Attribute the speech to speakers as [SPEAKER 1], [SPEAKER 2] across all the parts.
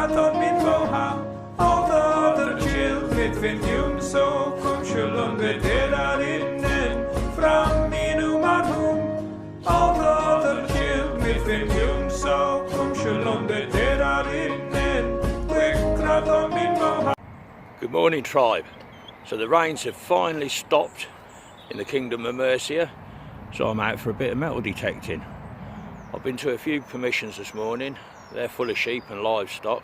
[SPEAKER 1] kraton min voha, allt chill mit finjum så kom sjölon värderar innen, fram inom arhom, allt chill mit finjum så kom sjölon värderar innen, kraton min voha.
[SPEAKER 2] Good morning, tribe. So the rains have finally stopped in the Kingdom of Mercia, so I'm out for a bit of metal detecting. I've been to a few permissions this morning. They're full of sheep and livestock,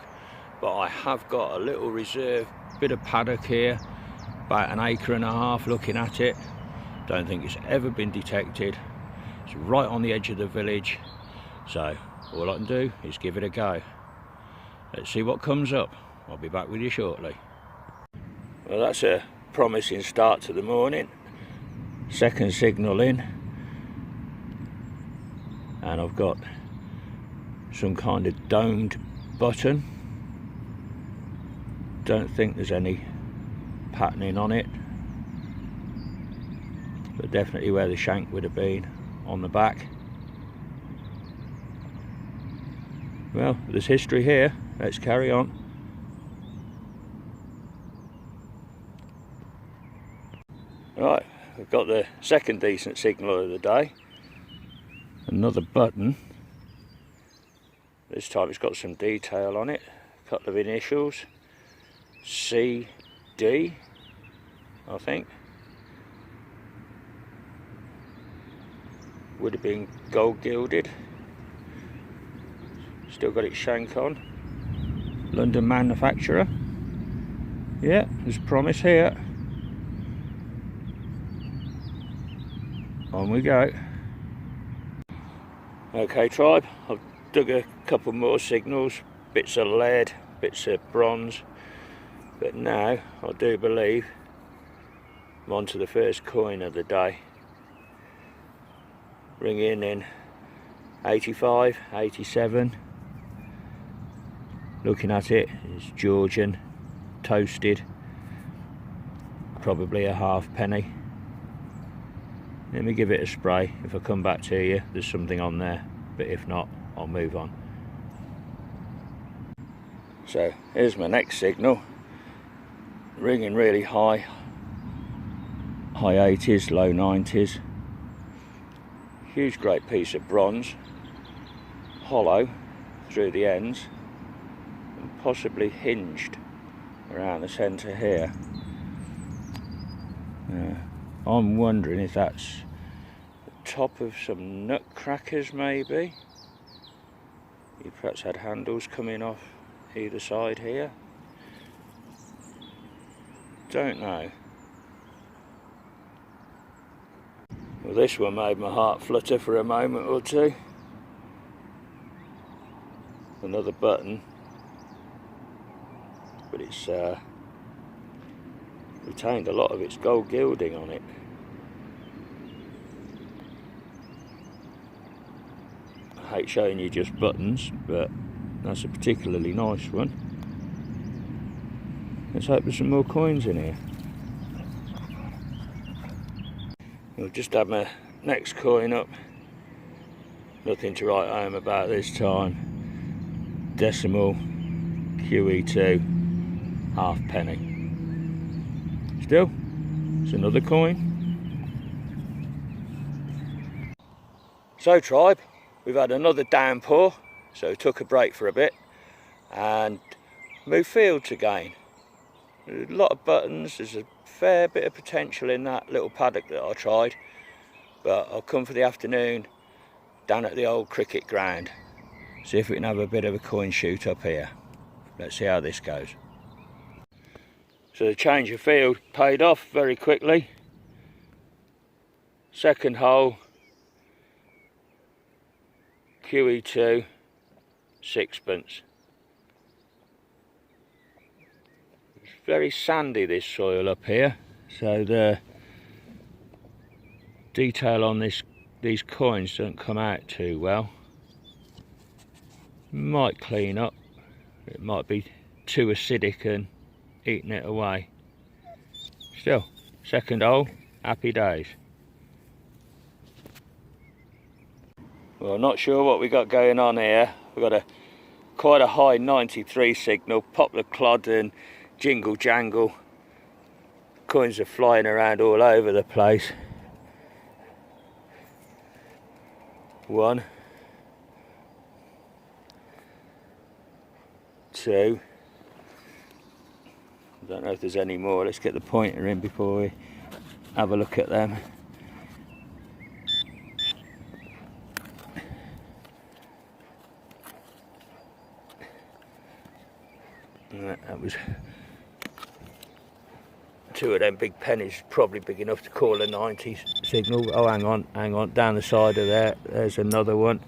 [SPEAKER 2] but I have got a little reserve bit of paddock here, about 1.5 acres looking at it. Don't think it's ever been detected. It's right on the edge of the village, so all I can do is give it a go. Let's see what comes up. I'll be back with you shortly. Well, that's a promising start to the morning. Second signal in, and I've got some kind of domed button. Don't think there's any patterning on it, but definitely where the shank would have been on the back. Well, there's history here. Let's carry on. Right, we've got the second decent signal of the day. Another button. This time it's got some detail on it. A couple of initials. CD, I think. Would have been gold gilded. Still got its shank on. London manufacturer. Yeah, there's promise here. On we go. Okay, tribe, I've dug a couple more signals, bits of lead, bits of bronze, but now I do believe I'm on to the first coin of the day. Ringing in 85, 87. Looking at it, it's Georgian, toasted, probably a halfpenny. Let me give it a spray. If I come back to you, there's something on there, but if not, I'll move on. So here's my next signal. Ringing really high 80s, low 90s. Huge great piece of bronze, hollow through the ends and possibly hinged around the centre here. I'm wondering if that's the top of some nutcrackers maybe. You perhaps had handles coming off either side here. Don't know. Well, this one made my heart flutter for a moment or two. Another button, but it's retained a lot of its gold gilding on it. I hate showing you just buttons, but that's a particularly nice one. Let's hope there's some more coins in here. We'll just have my next coin up. Nothing to write home about this time. Decimal QE2 halfpenny. Still, it's another coin. So tribe, we've had another downpour, so took a break for a bit and moved fields again. There's a lot of buttons, there's a fair bit of potential in that little paddock that I tried, but I'll come for the afternoon down at the old cricket ground, see if we can have a bit of a coin shoot up here. Let's see how this goes. So the change of field paid off very quickly. Second hole, QE2, sixpence. It's very sandy, this soil up here, so the detail on these coins don't come out too well. Might clean up, it might be too acidic and eating it away. Still, second hole, happy days. Well, I'm not sure what we got going on here. We've got a quite a high 93 signal. Pop the clod and jingle jangle. Coins are flying around all over the place. 1, 2. I don't know if there's any more. Let's get the pointer in before we have a look at them. That was 2 of them big pennies, probably big enough to call a 90 signal. Oh, hang on, down the side of there, there's another one.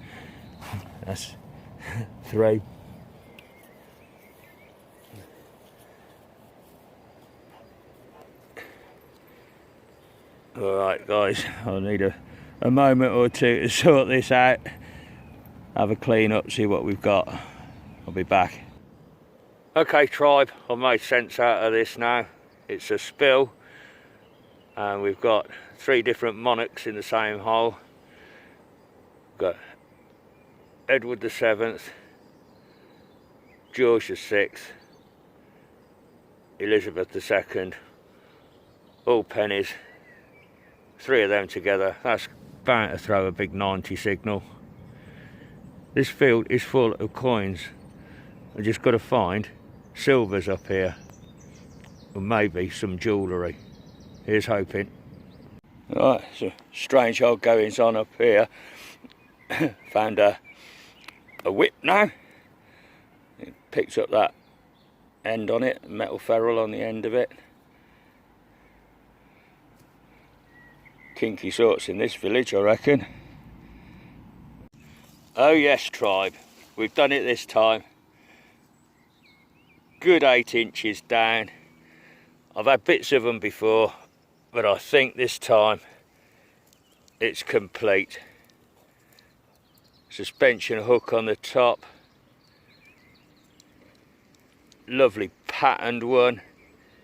[SPEAKER 2] That's 3. Alright guys, I'll need a moment or two to sort this out, have a clean up, see what we've got. I'll be back. Okay tribe, I've made sense out of this now. It's a spill and we've got 3 different monarchs in the same hole. We've got Edward the 7th, George the 6th, Elizabeth the 2nd, all pennies. 3 of them together, that's bound to throw a big 90 signal. This field is full of coins. I just got to find silvers up here, or maybe some jewellery. Here's hoping. Right, so strange old goings on up here. Found a whip now. It picked up that end on it, metal ferrule on the end of it. Kinky sorts in this village, I reckon. Oh yes tribe, we've done it this time. Good 8 inches down. I've had bits of them before, but I think this time it's complete. Suspension hook on the top. Lovely patterned one.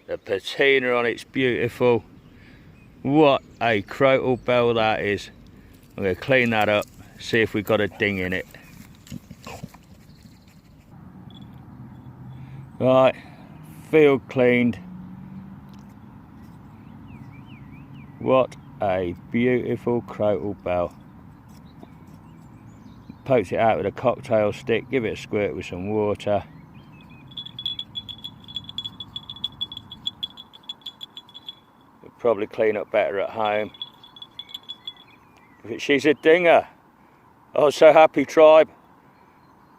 [SPEAKER 2] The patina on it's beautiful. What a crotal bell that is. I'm going to clean that up, see if we've got a ding in it. Right, field cleaned. What a beautiful crotal bell. Poked it out with a cocktail stick, give it a squirt with some water. Probably clean up better at home. She's a dinger. Oh, so happy tribe.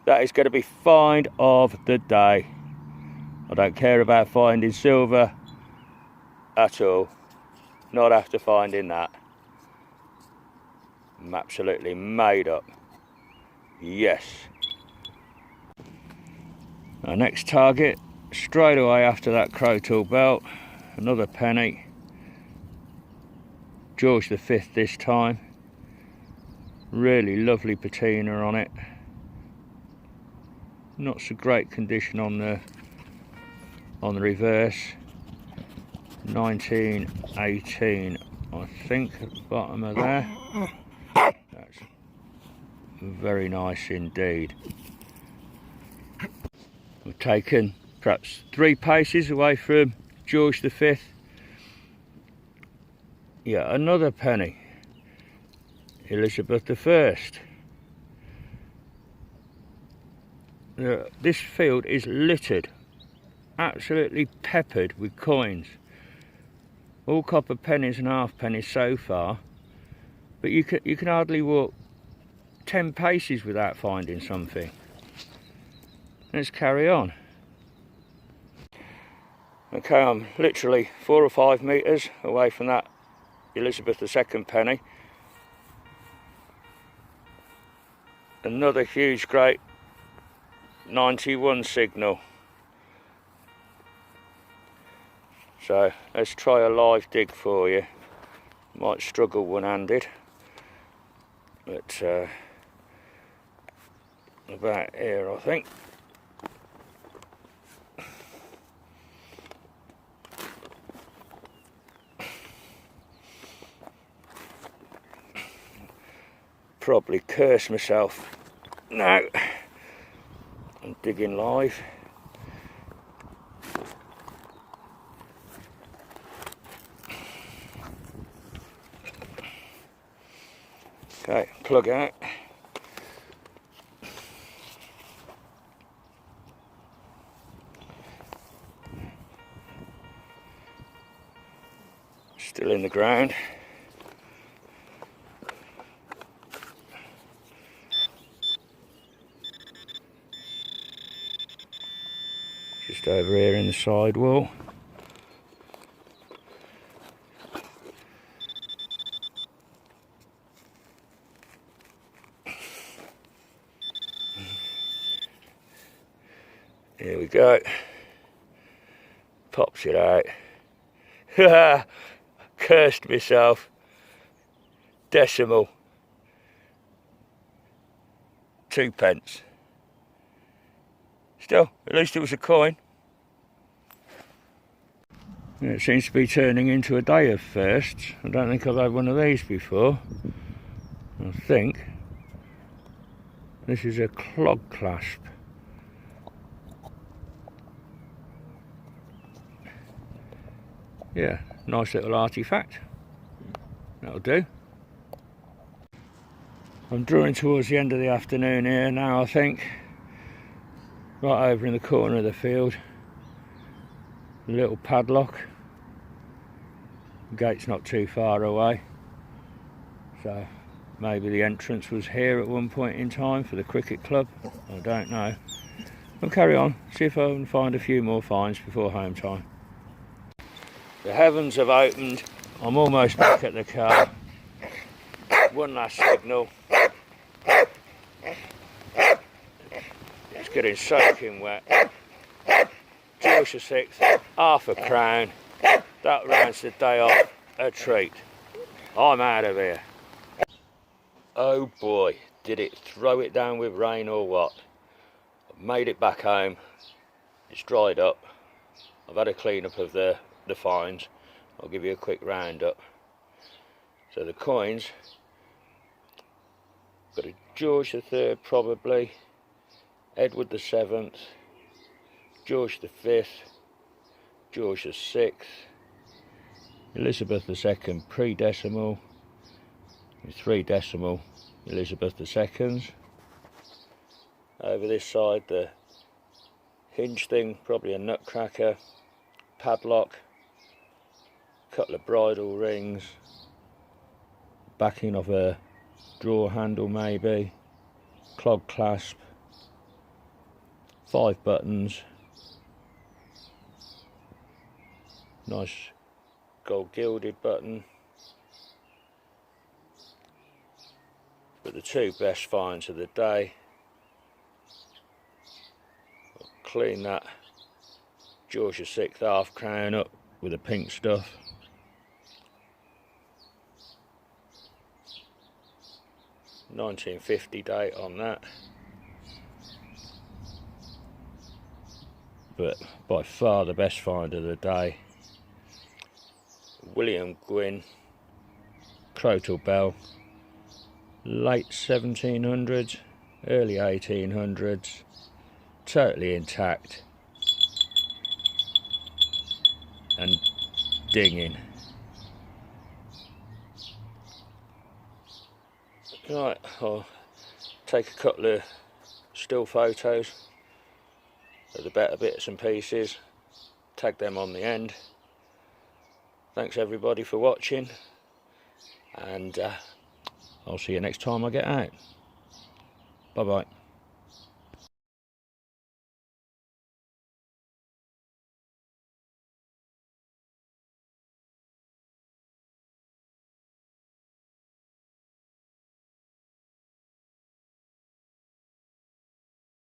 [SPEAKER 2] That is going to be find of the day. I don't care about finding silver at all. Not after finding that. I'm absolutely made up. Yes. Our next target, straight away after that crotal belt, another penny. George the 5th this time. Really lovely patina on it. Not so great condition on the reverse. 1918 I think at the bottom of there. That's very nice indeed. We've taken perhaps 3 paces away from George the 5th. Yeah, another penny. Elizabeth the 1st. This field is littered, absolutely peppered with coins. All copper pennies and half pennies so far, but you can hardly walk 10 paces without finding something. Let's carry on. Okay, I'm literally 4 or 5 metres away from that Elizabeth II penny. Another huge great 91 signal. So let's try a live dig for you. Might struggle one-handed, but about here I think. Probably curse myself now. I'm digging live. Okay, plug out. Still in the ground. Just over here in the side wall. Here we go. Pops it out. Cursed myself. Decimal. 2p. Still, at least it was a coin. Yeah, it seems to be turning into a day of firsts. I don't think I've had one of these before. I think this is a clog clasp. Yeah, nice little artefact. That'll do. I'm drawing towards the end of the afternoon here now, I think. Right over in the corner of the field. A little padlock. The gate's not too far away. So maybe the entrance was here at one point in time for the cricket club. I don't know. We'll carry on, see if I can find a few more finds before home time. The heavens have opened. I'm almost back at the car. One last signal. It's getting soaking wet. George VI, half a crown. That rounds the day off a treat. I'm out of here. Oh boy, did it throw it down with rain or what? I've made it back home. It's dried up. I've had a clean up of the finds. I'll give you a quick roundup. So the coins, got a George III probably, Edward VII, George V, George VI, Elizabeth II pre-decimal, 3 decimal Elizabeth II's. Over this side the hinge thing, probably a nutcracker, padlock, couple of bridle rings, backing of a drawer handle maybe, clog clasp, 5 buttons, nice gold gilded button. But the 2 best finds of the day. I'll clean that George VI half crown up with the pink stuff. (1950) date on that. But by far the best find of the day. William Gwyn crotal bell. Late 1700s, early 1800s. Totally intact. And dinging. Right, I'll take a couple of still photos of the better bits and pieces, tag them on the end. Thanks everybody for watching, and I'll see you next time I get out. Bye bye.